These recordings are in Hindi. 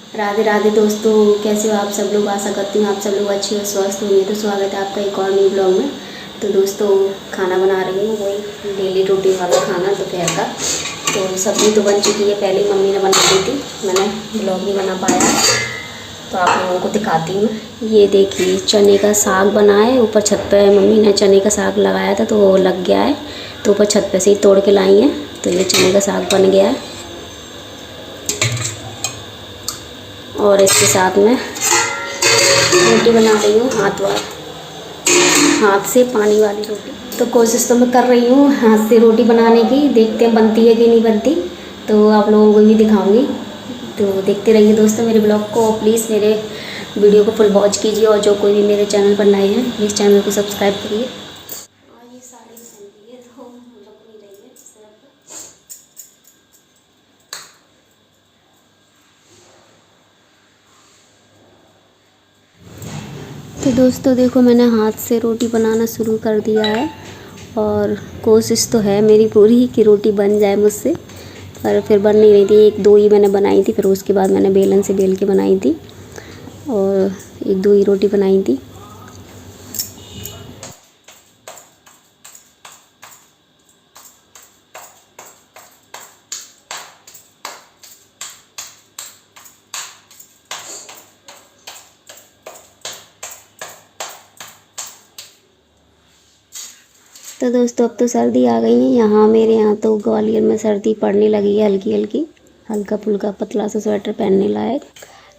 राधे राधे दोस्तों, कैसे हो आप सब लोग। आशा करती हूँ आप सब लोग अच्छे और स्वस्थ होंगे। तो स्वागत है आपका एक और न्यू ब्लॉग में। तो दोस्तों खाना बना रही हूँ, वही डेली रूटीन वाला खाना दोपहर का। तो सब्ज़ी तो बन चुकी है, पहले ही मम्मी ने बना दी थी, मैंने ब्लॉग नहीं बना पाया। तो आप लोगों को दिखाती हूँ। ये देखिए चने का साग बना है, ऊपर छत पे मम्मी ने चने का साग लगाया था तो वो लग गया है, तो ऊपर छत पे से ही तोड़ के लाई हैं। तो ये चने का साग बन गया है और इसके साथ में रोटी बना रही हूँ, हाथ से पानी वाली रोटी। तो कोशिश तो मैं कर रही हूँ हाथ से रोटी बनाने की, देखते हैं बनती है कि नहीं बनती। तो आप लोगों को भी दिखाऊंगी, तो देखते रहिए दोस्तों मेरे ब्लॉग को। प्लीज़ मेरे वीडियो को फुल वॉच कीजिए और जो कोई भी मेरे चैनल पर नए हैं प्लीज़ चैनल को सब्सक्राइब करिए। और ये साड़ी पहनती है तो लग नहीं रही है सिर्फ। तो दोस्तों देखो मैंने हाथ से रोटी बनाना शुरू कर दिया है और कोशिश तो है मेरी पूरी कि रोटी बन जाए मुझसे, पर फिर बन नहीं रही थी। एक दो ही मैंने बनाई थी, फिर उसके बाद मैंने बेलन से बेल के बनाई थी और एक दो ही रोटी बनाई थी। तो दोस्तों अब तो सर्दी आ गई है यहाँ, मेरे यहाँ तो ग्वालियर में सर्दी पड़ने लगी है हल्की हल्की, हल्का फुल्का पतला सा स्वेटर पहनने लायक।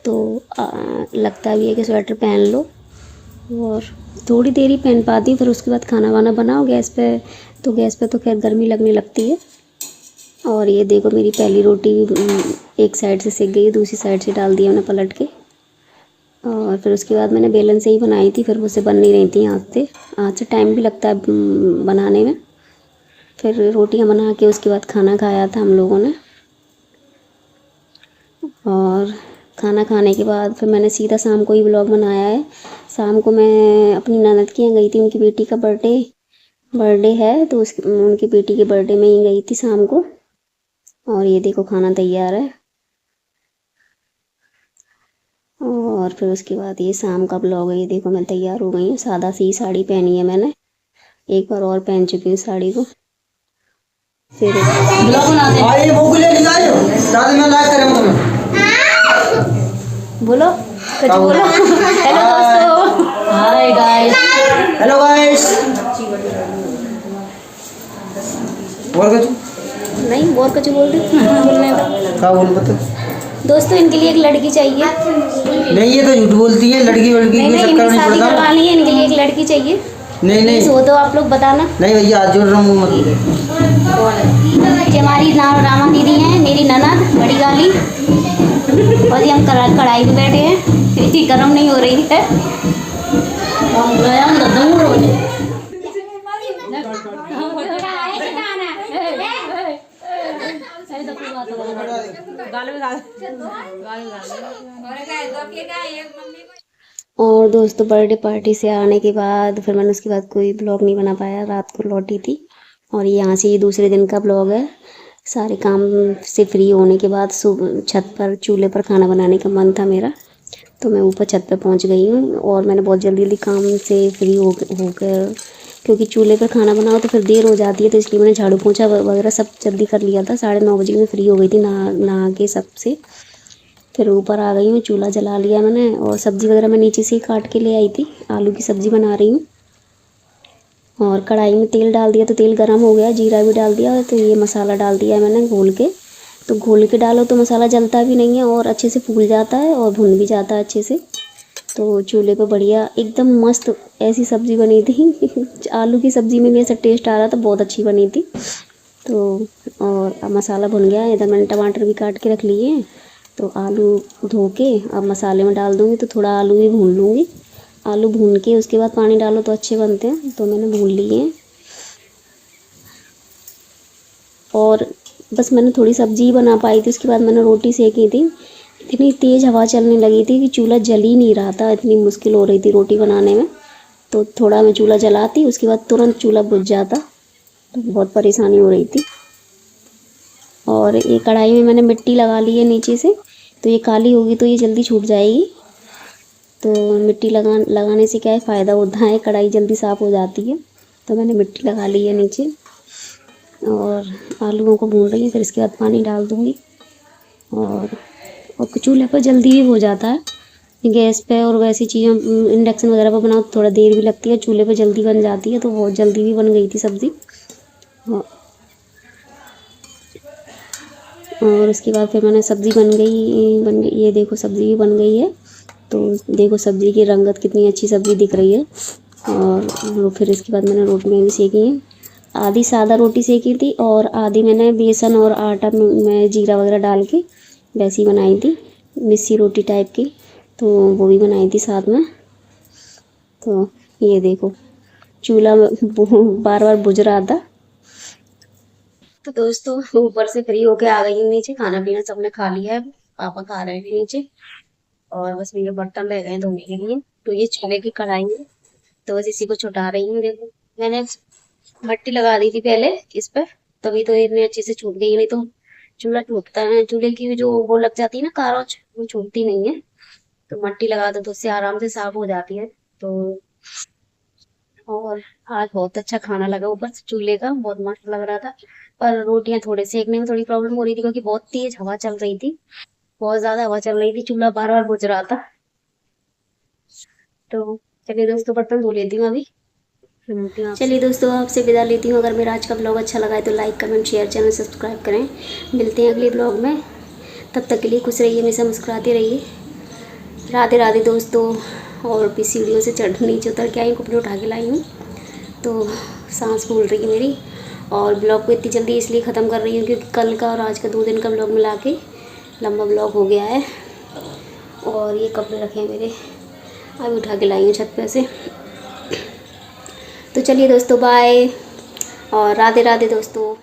तो लगता भी है कि स्वेटर पहन लो, और थोड़ी देर ही पहन पाती हूँ, फिर उसके बाद खाना वाना बनाओ गैस पे। तो गैस पे तो खैर गर्मी लगने लगती है। और ये देखो मेरी पहली रोटी एक साइड से सेक गई है, दूसरी साइड से डाल दिया मैंने पलट के। और फिर उसके बाद मैंने बेलन से ही बनाई थी, फिर मुझसे बन नहीं रही थी हाथ से टाइम भी लगता है बनाने में। फिर रोटियां बना के उसके बाद खाना खाया था हम लोगों ने, और खाना खाने के बाद फिर मैंने सीधा शाम को ही व्लॉग बनाया है। शाम को मैं अपनी ननद के यहाँ गई थी, उनकी बेटी का बर्थडे है, तो उनकी बेटी के बर्थडे में ही गई थी शाम को। और ये देखो खाना तैयार है। और फिर उसके बाद ये शाम का ब्लॉग है। ये देखो मैं तैयार हो गई हूँ, सादा सी साड़ी पहनी है मैंने, एक बार और पहन चुकी हूँ साड़ी को। फिर बोलो कुछ बोलो। हेलो दोस्तों, हाय गाइस, हेलो गाइस। और कुछ नहीं और कुछ बोल दे बोलने का क्या बोल बता दोस्तों। इनके लिए एक लड़की चाहिए। नहीं, ये तो झूठ बोलती है, लड़की नहीं कोई इनकी चक्कर नहीं शादी पड़ता। करवानी है, इनके लिए एक लड़की चाहिए। नहीं नहीं हो तो आप लोग बताना। नहीं भैया, आज जोड़ रहा हूँ मत। ये हमारी रामा दीदी हैं, मेरी ननद बड़ी गाली। और ये हम कढ़ाई पे बैठे हैं, इतनी गर्म नहीं हो रही है। और दोस्तों बर्थडे पार्टी से आने के बाद फिर मैंने उसके बाद कोई ब्लॉग नहीं बना पाया, रात को लौटी थी। और यहाँ से ये दूसरे दिन का ब्लॉग है। सारे काम से फ्री होने के बाद छत पर चूल्हे पर खाना बनाने का मन था मेरा, तो मैं ऊपर छत पर पहुँच गई हूँ। और मैंने बहुत जल्दी जल्दी काम से फ्री होकर, क्योंकि चूल्हे पर खाना बनाओ तो फिर देर हो जाती है, तो इसलिए मैंने झाड़ू पोछा वगैरह सब जल्दी कर लिया था। 9:30 बजे में फ्री हो गई थी नहा के सबसे। फिर ऊपर आ गई हूँ, चूल्हा जला लिया मैंने, और सब्ज़ी वगैरह मैं नीचे से ही काट के ले आई थी। आलू की सब्ज़ी बना रही हूँ। और कढ़ाई में तेल डाल दिया तो तेल गर्म हो गया, जीरा भी डाल दिया, तो ये मसाला डाल दिया है मैंने घोल के। तो घोल के डालो तो मसाला जलता भी नहीं है और अच्छे से फूल जाता है और भुन भी जाता है अच्छे से। तो चूल्हे पे बढ़िया एकदम मस्त ऐसी सब्ज़ी बनी थी आलू की सब्ज़ी में भी ऐसा टेस्ट आ रहा था, बहुत अच्छी बनी थी। तो और अब मसाला भुन गया, इधर मैंने टमाटर भी काट के रख लिए हैं। तो आलू धो के अब मसाले में डाल दूँगी, तो थोड़ा आलू भी भून लूँगी। आलू भून के उसके बाद पानी डालो तो अच्छे बनते हैं, तो मैंने भून लिए हैं। और बस मैंने थोड़ी सब्ज़ी ही बना पाई थी, उसके बाद मैंने रोटी सेकी थी। इतनी तेज़ हवा चलने लगी थी कि चूल्हा जल ही नहीं रहा था, इतनी मुश्किल हो रही थी रोटी बनाने में। तो थोड़ा मैं चूल्हा जलाती, उसके बाद तुरंत चूल्हा बुझ जाता, तो बहुत परेशानी हो रही थी। और एक कढ़ाई में मैंने मिट्टी लगा ली है नीचे से, तो ये काली होगी तो ये जल्दी छूट जाएगी। तो मिट्टी लगाने से क्या है फ़ायदा होता है, कढ़ाई जल्दी साफ़ हो जाती है। तो मैंने मिट्टी लगा ली है नीचे और आलूओं को भून रही हूँ, फिर इसके बाद पानी डाल दूँगी। और चूल्हे पर जल्दी भी हो जाता है, गैस पे और वैसी चीज़ें इंडक्शन वगैरह पर बनाओ तो थोड़ा देर भी लगती है, चूल्हे पर जल्दी बन जाती है। तो बहुत जल्दी भी बन गई थी सब्ज़ी। और उसके बाद फिर मैंने सब्ज़ी बन गई, ये देखो सब्ज़ी भी बन गई है। तो देखो सब्ज़ी की रंगत कितनी अच्छी सब्ज़ी दिख रही है। और फिर इसके बाद मैंने रोटियाँ भी सेकी हैं, आधी सादा रोटी सेकी थी और आधी मैंने बेसन और आटा में जीरा वगैरह डाल के वैसी बनाई थी, मिस्सी रोटी टाइप की। तो वो भी बनाई थी साथ में। तो ये देखो चूल्हा बार बार बुझ रहा था। तो दोस्तों ऊपर से फ्री होके आ गई हूँ नीचे, खाना पीना सबने खा लिया है, पापा खा रहे हैं नीचे और बस मेरे बर्तन रह गए धोने के लिए। तो ये छोले की कढ़ाई है, तो बस इसी को छुटा रही हूँ। देखो मैंने मट्टी लगा दी थी पहले इस पर, तभी तो इतनी अच्छे से छूट गई, नहीं तो चूल्हा टूटता है, चूल्हे की जो वो लग जाती है ना कारोच, वो छूटती नहीं है। तो मट्टी लगा दो तो उससे आराम से साफ हो जाती है। तो और आज बहुत अच्छा खाना लगा, ऊपर से चूल्हे का बहुत मस्त लग रहा था। पर रोटियां थोड़े सेकने में थोड़ी प्रॉब्लम हो रही थी क्योंकि बहुत तेज हवा चल रही थी, बहुत ज्यादा हवा चल रही थी, चूल्हा बार बार बुझ रहा था। तो चलिए दोस्तों बर्तन धो लेती हूँ अभी, फिर मिलती हूँ आपसे। चलिए दोस्तों आपसे विदा लेती हूँ। अगर मेरा आज का ब्लॉग अच्छा लगा है तो like comment share channel subscribe करें। मिलते हैं अगले ब्लॉग में, तब तक के लिए खुश रहिए, हमेशा मुस्कुराते रहिए। राधे राधे दोस्तों। और भी सीढ़ियों से चढ़ नीचे उतर के आई, कपड़े उठा के लाई हूँ तो सांस फूल रही है मेरी। और ब्लॉग को इतनी जल्दी इसलिए ख़त्म कर रही हूँ क्योंकि कल का और आज का 2 दिन का ब्लॉग मिला के लंबा ब्लॉग हो गया है। और ये कपड़े रखे हैं मेरे, अभी उठा के लाई हूँ छत पे से। तो चलिए दोस्तों बाय और राधे राधे दोस्तों।